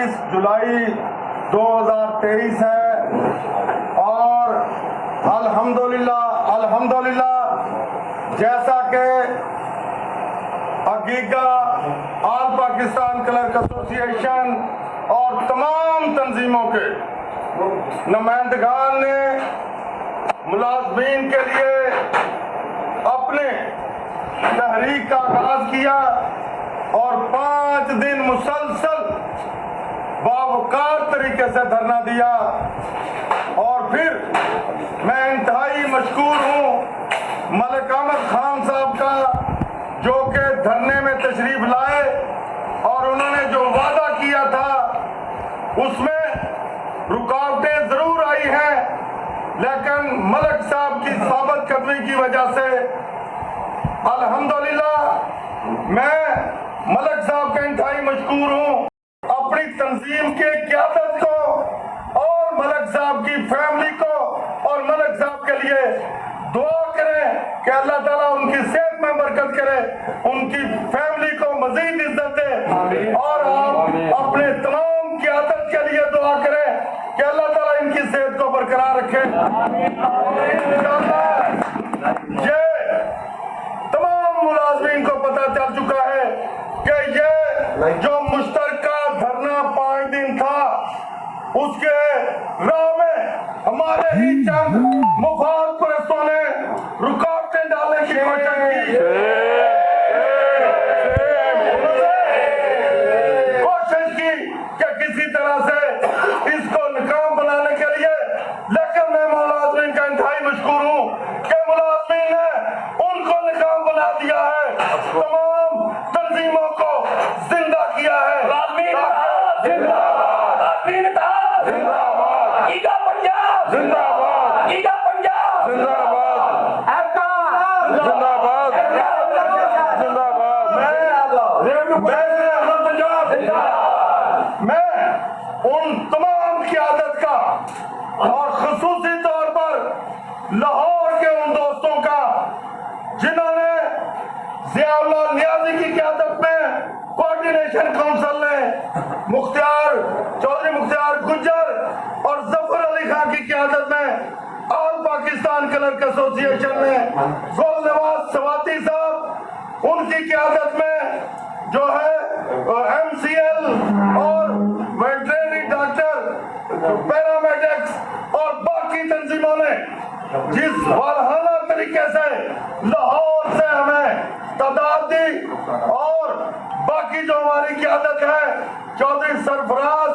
23 जुलाई 2023 है और अल्हम्दुलिल्लाह जैसा कि अगीगा ऑल पाकिस्तान क्लर्क एसोसिएशन और तमाम तंजीमों के नुमाइंदगान ने मुलाजमीन के लिए अपने तहरीक का आगाज किया और 5 दिन मुसलसल बावकार तरीके से धरना दिया। और फिर मैं इंतहाई मशकूर हूँ मलिक अहमद खान साहब का, जो कि धरने में तशरीफ लाए और उन्होंने जो वादा किया था उसमें रुकावटें जरूर आई हैं, लेकिन मलिक साहब की साबित कदमी की वजह से अल्हम्दुलिल्लाह मैं मलिक साहब का इंतहाई मशकूर हूँ। अपनी तंजीम के क़यादत को और मलिक साहब की फैमिली को और मलिक साहब के लिए दुआ करें कि अल्लाह ताला उनकी सेहत में बरकत करे, उनकी फैमिली को मजीद इज्जत दे। और आप अपने तमाम क़यादत के लिए दुआ करें कि अल्लाह ताला इनकी सेहत को बरकरार रखे। ये तमाम मुलाजमीन को पता चल चुका है कि ये जो मुश्तरका धरना 5 दिन था, उसके राह में हमारे ही चंद मुफाद परस्तों ने रुकावटें डालने की कोशिश की कि किसी तरह से इसको नाकाम बनाने के लिए। लेकिन मैं मुलाजमीन का इंतहाई मशकूर हूँ कि मुलाजमीन ने उनको नाकाम बना दिया है, तमाम तंजीमों को जिंदा किया है। मैं उन तमाम क़यादत का और खुसूसी तौर पर लाहौर के उन दोस्तों का जिन्होंने ज़ियाउल्लाह नियाज़ी की क़यादत में कोऑर्डिनेशन काउंसिल ने चौधरी मुख्तार गुज्जर और जफर अली खान की क़यादत में ऑल पाकिस्तान क्लर्क एसोसिएशन ने गुलनवाज सवाती साहब उनकी क़यादत में जो है MCL और वेटरनरी डॉक्टर, पैरामेडिक्स और बाकी तंजीमों ने जिस वालहाना तरीके से लाहौर से हमें तादाद दी, और बाकी जो हमारी क़यादत है चौधरी सरफराज,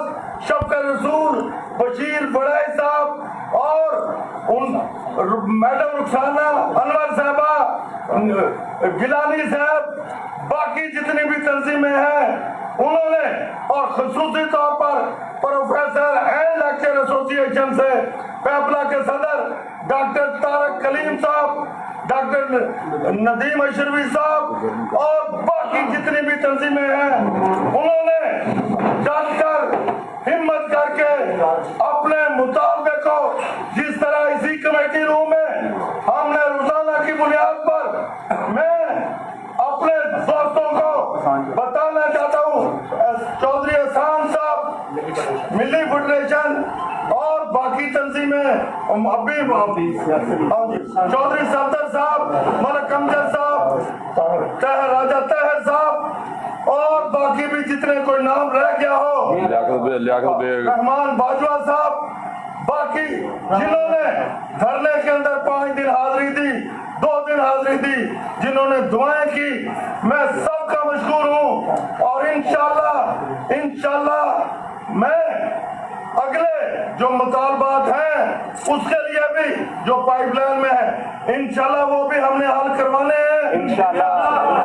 शफकत रसूल, बशीर बड़ाई साहब और उन मैडम रुखसाना अनवर साहबा, गिलानी साहब, बाकी जितनी भी तंजीमें हैं उन्होंने, और खुसूसी तौर पर प्रोफेसर एंड लेक्चर एसोसिएशन से पैपला के सदर डॉक्टर तारक कलीम साहब, डॉक्टर नदीम अशरवी साहब और बाकी जितनी भी तंजीमें हैं, उन्होंने जानकर हिम्मत करके अपने मुतालबे को, जिस तरह इसी कमेटी रूम में हमने रोजाना की बुनियाद पर, मैं अपने दोस्तों को बताना चाहता हूँ, चौधरी एहसान साहब, मिली फेडरेशन और बाकी तंजीमें, अभी चौधरी सफदर साहब, मलिक अमजद साहब, राजा तहर साहब और बाकी भी जितने कोई नाम रह गया हो, रहमान बाजवा साहब, बाकी जिन्होंने धरने के अंदर 5 दिन हाजिरी दी, 2 दिन हाजिरी दी, जिन्होंने दुआएं की, मैं सबका मशकूर हूँ। और इंशाल्लाह मैं अगले जो मुतालबात हैं उसके लिए भी जो पाइपलाइन में है, इंशाल्लाह वो भी हमने हल करवाने हैं इंशाल्लाह।